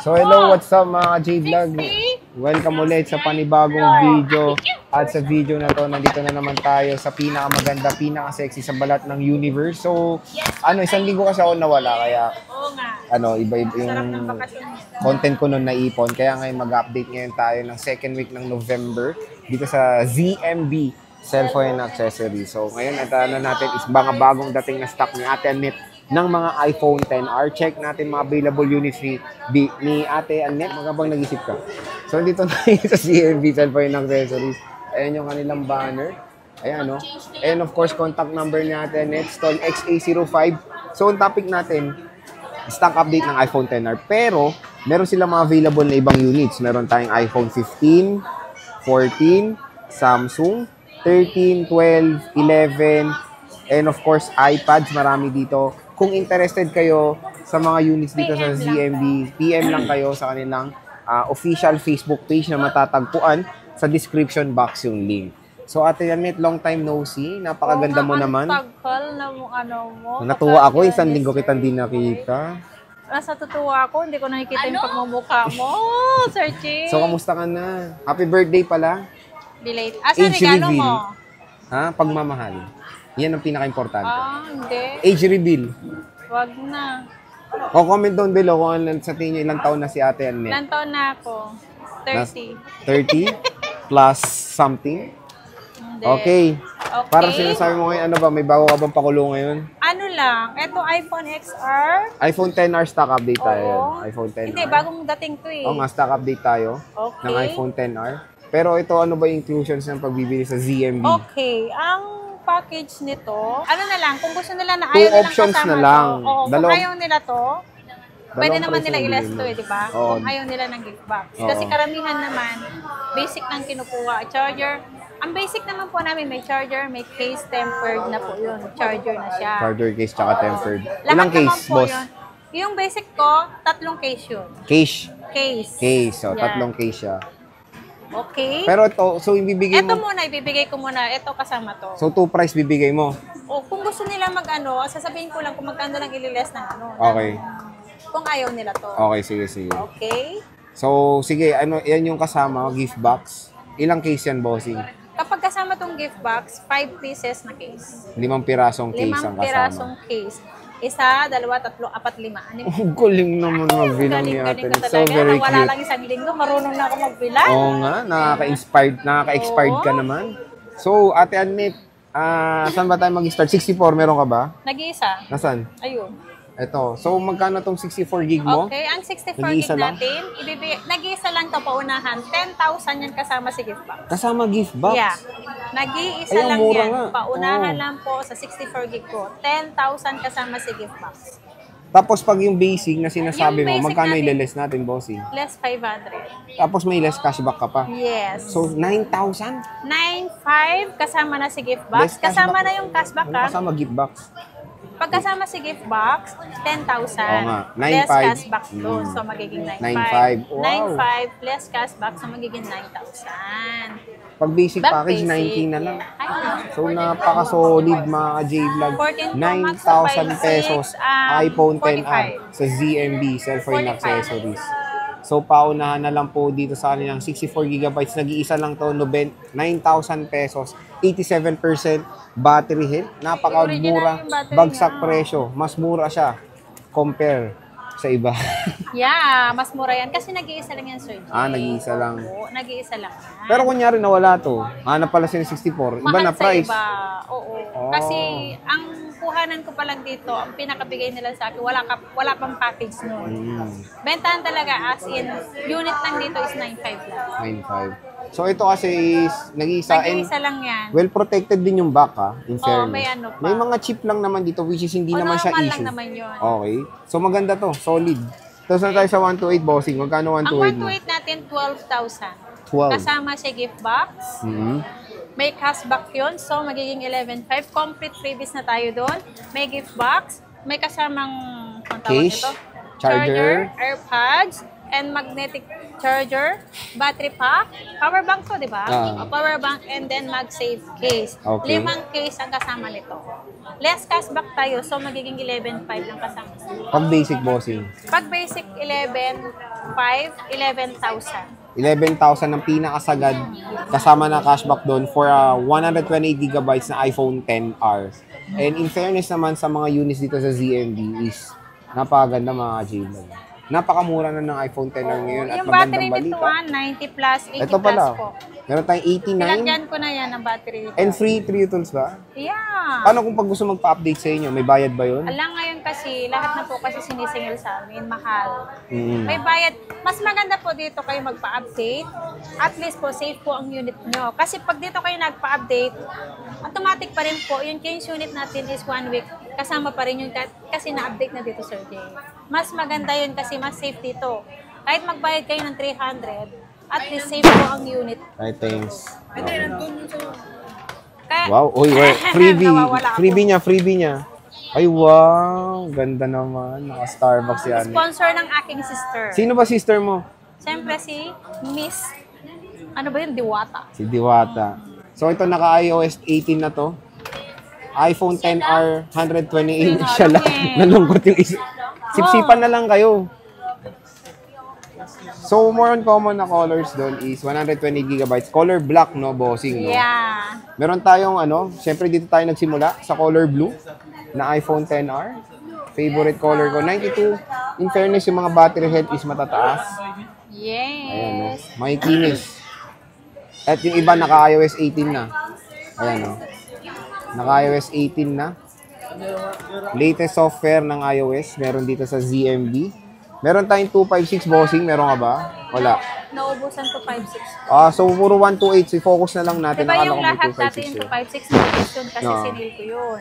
So hello, what's up mga J-Vlog? Welcome ulit sa panibagong video. At sa video na to, nandito na naman tayo sa pinakamaganda, pinaka-sexy sa balat ng universe. So, isang linggo kasi ako nawala, kaya iba-iba yung content ko noon naipon. Kaya ngayon mag-update ngayon tayo ng second week ng November dito sa ZMB Cellphone and Accessories. So, ngayon natin is mga bagong dating na stock ni Ate Annette ng mga iPhone XR. Check natin mga available units ni Ate Annette. Magabang nag-isip ka. So, dito na sa ZMB Cellphone and Accessories. Ayan yung kanilang banner. Ayan, no? And of course, contact number ni Ate Annette, stall XA05. So, ang topic natin, stock update ng iPhone XR. Pero, meron silang mga available na ibang units. Meron tayong iPhone 15, 14, Samsung, 13, 12, 11, and of course, iPads. Marami dito. Kung interested kayo sa mga units dito sa ZMB, PM lang kayo sa kanilang official Facebook page na matatagpuan sa description box yung link. So, Ate Annette, long time no see. Napakaganda mo naman. Tagal na mo, mo. Natuwa ako. Isang linggo kitang di nakita. Nasa tutuwa ako. Hindi ko nakikita yung pagmumukha mo, Sir Chi. So, kamusta ka na? Happy birthday pala. Delayed. Asa regalo mo? Ha? Pagmamahal. Yan ang pinaka-importante. Hindi. Age reveal. Wag na. O, comment down below kung sa tingin nyo ilang taon na si Ate Annette. Ilang taon na ako? 30. 30? Plus something? Hindi. Okay. Para sinasabi mo ngayon, may bago ka bang pakulo ngayon? Ano lang, ito iPhone XR. iPhone XR stock update tayo. Oo. iPhone XR. Hindi, bagong dating to eh. Oo nga, stock update tayo ng iPhone XR. Pero ito, ano ba yung inclusions ng pagbibili sa ZMB? Okay, ang package nito, ano na lang, kung gusto nila na Two ayaw nilang options kasama na lang. to, kung ayaw nila to, pwede naman price nila ang i-less bilhin to mo. di ba? Oo. Kung ayaw nila ng gift box. Oo. Kasi karamihan naman, basic lang kinukuha. Charger, ang basic naman po namin, may charger, may case, tempered na po yun. Charger na siya. Charger case tsaka tempered. Lahat Ilang naman case, po boss? yun. Yung basic ko, 3 case yun. Case. Case. Case. So, Yan. 3 case siya. Okay. Pero ito, so ibibigay Ito mo. muna, ibibigay ko muna. Ito kasama to. So, 2 price bibigay mo. O kung gusto nila sasabihin ko lang kung magkano lang ililess ng Okay. Kung ayaw nila to. Okay, sige, sige. Okay? So, sige, yan yung kasama, gift box. Ilang case yan, bossing? Kapag kasama tong gift box, 5 pieces na case. 5 pirasong case 5 ang pirasong kasama. case. 1, 2, 3, 4, 5. Oh, galing naman magbilang ni Ate. Galing ko So, talaga. very Wala cute. lang isang linggo, marunong na ako magbilang. Oo nga, nakaka-expired ka naman. So, Ate Annette, saan ba tayo mag-start? 64, meron ka ba? Nag-iisa. Nasaan? Ayun. Ito. So, magkano tong 64 gig mo? Okay, ang 64 gig Nag-iisa lang? natin, nag-iisa lang to paunahan. 10,000 yan kasama si gift box. Kasama gift box? Yeah. Nag-iisa Ay, lang mura yan. nga. Paunahan lang po sa 64 gig ko. 10,000 kasama si gift box. Tapos, pag yung basic na sinasabi Yung mo, basic magkano natin. ililess natin, bossing? Less 500. Tapos, may less cashback ka pa. Yes. So, 9,000? 9,500 kasama na si gift Less box. Kasama cashback. na yung cashback Ano ha. kasama gift box? Pagkasama si gift box, 10,000. Oo nga. Less 9,500. cashback doon. So, magiging 9,500. 9,500. Wow. 9,500 less cashback. So, magiging 9,000. Pag basic Back package, basic. 19 na lang. Ay, So, napaka-solid mga J-Vlog. 14 Pro Max 9,000 pesos. 5,600, iPhone 10R 45. sa ZMB, Cellphone 45. Accessories. So, paunahan na lang po dito sa kanilang 64GB. Nag-iisa lang to, 9,000 pesos. 87% battery health. Napakamura. Original yung battery Bagsak niya. presyo. Mas mura siya. Compare sa iba. yeah, mas mura yan. Kasi nag-iisa lang yan, Sir Jay. Nag-iisa lang. Oo, nag-iisa lang yan. Pero kunyari nawala to. Hanap pala sila 64. Iba Mahal na price. Sa iba. Oo. Oh. Kasi ang kuhanan ko pa lang dito, ang pinakabigay nila sa akin, wala pang package noon. Bentahan talaga as in, unit lang dito is 9,500 lang. 9.5. So ito kasi is nag-iisa and Nag-iisa lang yan. well protected din yung back in fairness. may ano pa. May mga chip lang naman dito which is hindi naman siya normal issue. lang naman yun. Okay. So maganda to, solid. Tapos na tayo sa 128 bossing. Magkano Ang 128 mo? 128 natin, 12,000. 12. Kasama siya gift box. May cashback yun. So, magiging 11,500. Complete freebies na tayo doon. May gift box. May kasamang ang tawag Case, nito? charger, AirPods, and magnetic charger, battery pack, power bank to, di ba? Power bank and then MagSafe case. Okay. 5 case ang kasama nito. Less cashback tayo, so magiging 11,500 lang kasama. Pag basic bossing. Pag basic 11, 11,000. 11,000 ang pinakasagad kasama na cashback doon for 128 gigabytes na iPhone XR. And in fairness naman sa mga units dito sa ZMB is napakaganda mga J-Vlog. Napakamura na ng iPhone XR ngayon at Yung battery magandang nito, balita. 90 plus, 80 Ito plus pala, po. meron tayong 89 Pinagyan ko na yan ang battery nito. and free 3 tools ba? Yeah. Paano kung pag gusto magpa-update sa inyo? May bayad ba yun? Alam ngayon kasi, lahat na po kasi sinisingil sa amin, mahal. Mm. May bayad. Mas maganda po dito kayo magpa-update. At least po, safe po ang unit nyo. Kasi pag dito kayo nagpa-update, automatic pa rin po. Yung change unit natin is 1 week. Kasama pa rin yun kasi na-update na dito, Sir Jay. Mas maganda yun kasi mas safe dito. Kahit magbayad kayo ng 300, at least safe po ang unit. Ay, thanks. Kaya, Wow, uy, freebie. Nawawala ako. Freebie niya. Ay, wow. Ganda naman. Naka-Starbucks yan. Sponsor ng aking sister. Sino ba sister mo? Siyempre si Miss, ano ba yun, Diwata. Si Diwata. So, ito naka-iOS 18 na to. iPhone XR 128 siya lang. Nalungkot yung isa. Sipsipan na lang kayo. So, more on common na colors doon is 120 gigabytes. Color black, no, bossing, no? Yeah. Meron tayong, syempre dito tayo nagsimula sa color blue na iPhone XR. Favorite color ko, 92. In fairness, yung mga battery health is matataas. Ayan, no? Yes. May kinis. At yung iba naka-iOS 18 na. Ayan, no? Naka-iOS 18 na. Latest software ng iOS, meron dito sa ZMB. Meron tayong 256 bossing, meron ka ba? Wala. Naubusan to 5.6. So puro 128, so focus na lang natin. Diba Akala yung ko may lahat natin 256 yung yun. 256 na yun kasi No. sinil ko yun.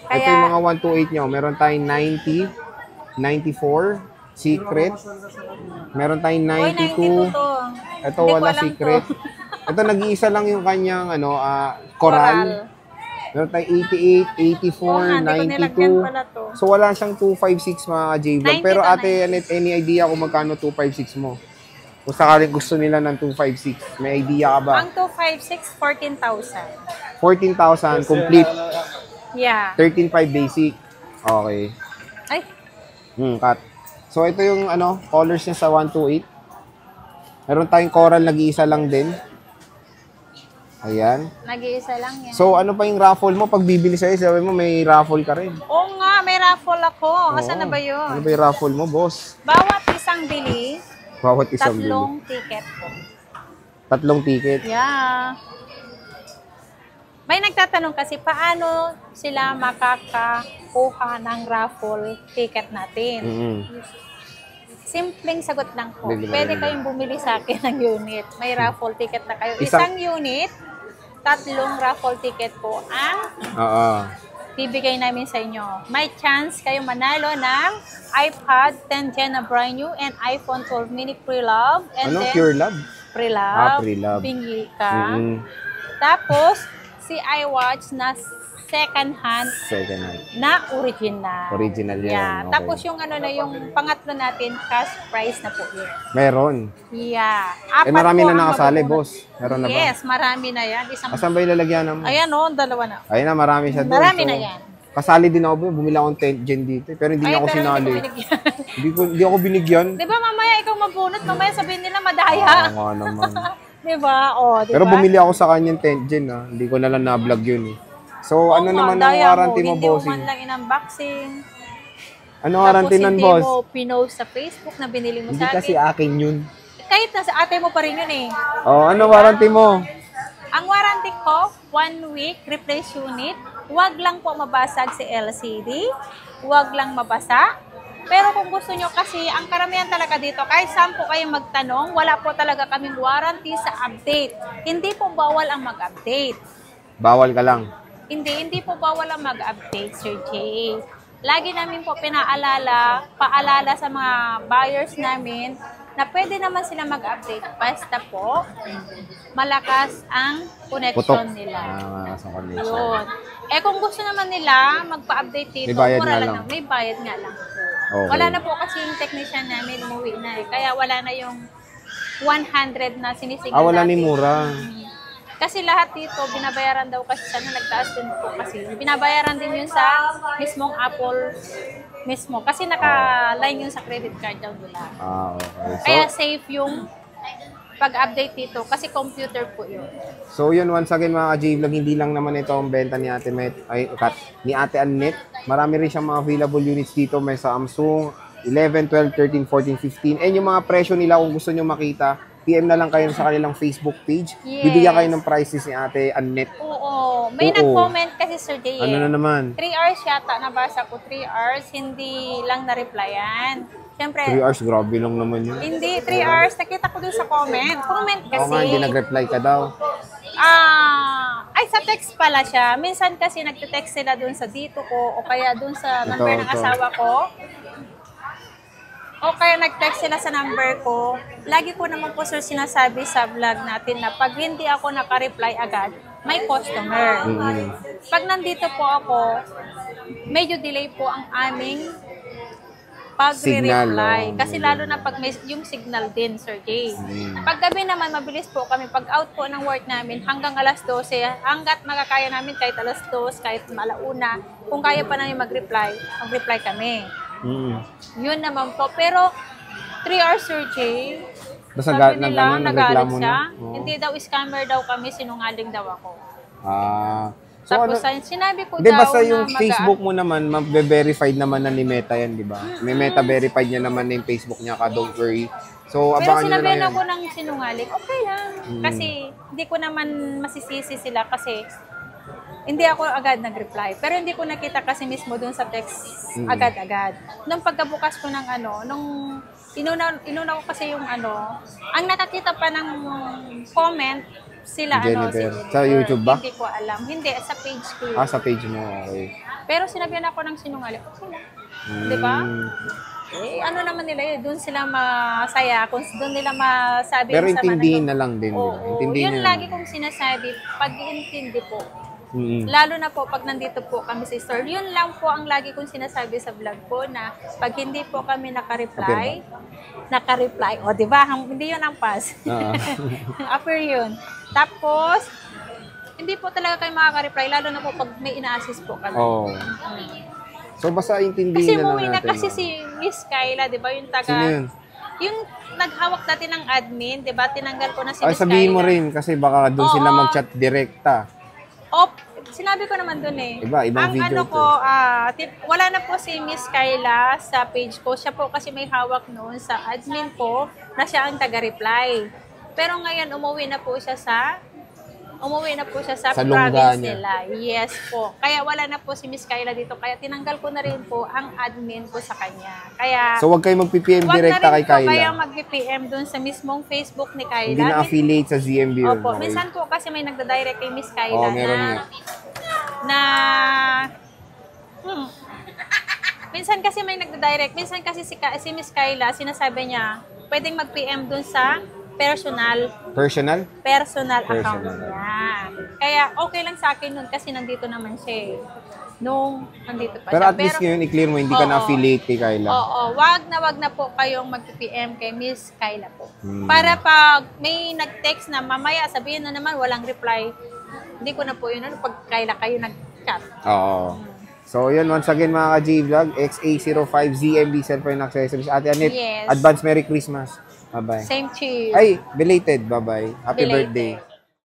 Ito yung mga 128 nyo. Meron tayong 90, 94, secret. Meron tayong Uy, 92 92. to. Ito Hindi ko wala alam secret. to. Ito nag-iisa lang yung kanyang coral. Meron tayong 88, 84, Oo nga, hindi ko nilagyan pala to. 92. So wala siyang 256 mga J-Vlog. 90 Pero to ate, any idea kung magkano 256 mo? Kung sakaling gusto nila ng 256, may idea ka ba? Ang 256, 14,000. 14,000 complete, Yeah. 13,500 basic. Okay. Ay, Cut. So ito yung colors niya sa 128. Meron tayong coral, nag-iisa lang din. Ayan. nag-iisa lang yan. So ano pa yung raffle mo? Pag bibili sa'yo, sabi mo may raffle ka rin. Oo nga, may raffle ako. Asan na ba yun? Ano ba yung raffle mo, boss? Bawat isang bili, Bawat isang bili. 3 ticket po. 3 ticket. Yeah. May nagtatanong kasi paano sila makakakuha ng raffle ticket natin. Mm-hmm. Simpleng sagot lang po. Bili ba Pwede yun? kayong bumili sa akin ng unit. May raffle ticket na kayo. Isang- Isang unit, 3 raffle ticket po ang Oo. bibigay namin sa inyo. May chance kayong manalo ng iPad 10 Gen na brand new and iPhone 12 mini pre-love. And then, Pure Love? pre-love. Pre-love. Bingi ka. Mm-hmm. Tapos, si iWatch na second hand Second hand. na original. Original yan, Yeah. okay. Tapos yung yung pangatlo natin, cash price na po yun. Meron. Yeah. Marami po na ang nakasali, mabubunot. boss. Meron na ba? Yes, marami na yan. Asan ba yung lalagyan mo? Ayan o, 2 na. Ayun na, marami siya doon. Marami na yan. Kasali din ako, bumili akong 10 gen dito. Pero hindi na ako Pero sinali. hindi ko binigyan. Hindi ako binigyan. Di ba mamaya ikaw mabunot, mamaya sabihin nila madaya. Oo nga naman. Di ba? O, di ba? Pero bumili ako sa kanyang 10 gen ha. Hindi ko na lang na-vlog yun eh. So, ano naman ang daya warranty mo, Hindi bossing? mo man lang in-unboxing. Ano warranty nun, Tapos boss? hindi mo pinost sa Facebook na binili mo Hindi sa kasi akin. akin yun. Kahit nasa ate mo pa rin yun eh. Oh, ano warranty mo? Ang warranty ko, 1 week replace unit. Huwag lang po mabasag si LCD. Huwag lang mabasa. Pero kung gusto nyo kasi, ang karamihan talaga dito, kahit saan po kayo magtanong, wala po talaga kaming warranty sa update. Hindi po bawal ang mag-update. Bawal ka lang. Hindi po bawal ang mag-update, Sir Jay. Lagi namin po paalala sa mga buyers namin na pwede naman sila mag-update. Basta po, malakas ang connection nila. Malakas ang connection. Yun. Eh kung gusto naman nila magpa-update dito, May bayad mura nga lang. lang. May bayad nga lang po. Okay. Wala na po kasi yung technician namin umuwi na eh. Kaya wala na yung 100 na sinisigaw Wala ni natin. mura. Kasi lahat dito, binabayaran daw kasi sana nagtaas din po kasi. Binabayaran din yun sa mismong Apple mismo. Kasi naka-line yun sa credit card daw nila. Okay. Kaya safe yung pag-update dito kasi computer po yun. So yun, once again mga ka-J-Vlog, hindi lang naman ito ang benta ni Ate ni Ate Annette. Marami rin siyang mga available units dito. May Samsung 11, 12, 13, 14, 15. And yung mga presyo nila kung gusto nyo makita, PM na lang kayo sa kanilang Facebook page. Yes. Bibigyan kayo ng prices ni Ate Annette. Oo. May nag-comment kasi Sir Jay. Ano na naman? 3 hours yata nabasa ko. 3 hours, hindi lang na-replyan. Siyempre, 3 hours, grabe lang naman yun. hindi, 3 hours. Nakita ko dun sa comment. Comment kasi. Oo nga, hindi nag-reply ka daw. Ay, sa text pala siya. Minsan kasi nagte-text sila dun sa dito ko o kaya dun sa number ng asawa ko. O kaya nag-text sila sa number ko. Lagi ko naman po sir sinasabi sa vlog natin na pag hindi ako naka-reply agad, may customer. Pag nandito po ako, medyo delay po ang aming pag-reply. Kasi lalo na pag may yung signal din, Sir Jay. Pag gabi naman, mabilis po kami. Pag out po ng work namin, hanggang alas 12, hanggat makakaya namin kahit alas 2, kahit malauna, kung kaya pa namin mag-reply kami. Yun naman po. Pero 3 hours, Sir Jay. Basta Sabi nila, nagalit siya. Oo. Hindi daw scammer daw kami, sinungaling daw ako. So Tapos ano, sinabi ko di daw basta yung na Facebook mo naman, verified naman na ni Meta yan, di ba? May Meta verified niya naman na yung Facebook niya ka, don't worry. So, Pero abangan nyo na lang sinabihan yan. ako ng sinungaling, okay lang. Kasi hindi ko naman masisisi sila kasi hindi ako agad nag-reply. Pero hindi ko nakita kasi mismo dun sa text agad-agad. Nung pagkabukas ko ng nung inuna ko kasi yung ang nakakita pa ng comment, sila Jennifer. si Sa YouTube ba? Hindi ko alam. Hindi, sa page ko yun. Sa page mo, okay. Pero sinabihan ako ng sinungaling, okay lang. Di ba? Ano naman nila yun, doon sila masaya, kung doon nila masabi. Pero intindihin na lang din. Oo, Intindihin yun na lagi kong sinasabi, pag-iintindi po. Lalo na po pag nandito po kami sa store. Yun lang po ang lagi kong sinasabi sa vlog ko na pag hindi po kami naka-reply, o di ba? Hindi yun ang pass. Upper yun. Tapos, hindi po talaga kayo makaka-reply, lalo na po pag may ina-assist po kami. So, basta Kasi intindihin na lang umuwi na natin. kasi si Miss Kyla, di ba? Yung taga... Sino yun? Yung naghawak dati ng admin, di ba? Tinanggal ko na si Miss Kyla. Sabihin mo rin kasi baka doon sila mag-chat direkta. Sinabi ko naman doon eh. Ibang video wala na po si Miss Kyla sa page ko. Siya po kasi may hawak noon sa admin ko na siya ang taga-reply. Pero ngayon, umuwi na po siya sa province nila. Yes po. Kaya wala na po si Miss Kyla dito. Kaya tinanggal ko na rin po ang admin ko sa kanya. Kaya, so, wag kayo mag-PPM direkta kay Kyla. Wag na rin po kaya mag-PPM dun sa mismong Facebook ni Kyla. Hindi na-affiliate sa ZMB yun. Opo. Minsan po kasi may nagda-direct kay Miss Kyla minsan kasi may nagda-direct. Minsan kasi si Miss Kyla, sinasabi niya, pwedeng mag-PM dun sa personal account niya. Kaya okay lang sa akin nun kasi nandito naman siya nung nandito pa pero siya. At least ngayon, i-clear mo, hindi ka na-affiliate kay Kyla. Wag na po kayong mag-PM kay Miss Kyla po. Para pag may nag-text na mamaya, sabihin na naman walang reply, hindi ko na po yun. Pag Kyla kayo nag-chat. So, yun, once again mga ka-J-Vlog, XA05 ZMB Cellphone Accessories. Ate Annette, Yes. advance Merry Christmas. Bye-bye. Same to you. Ay, belated. Bye-bye. Happy Belated. birthday.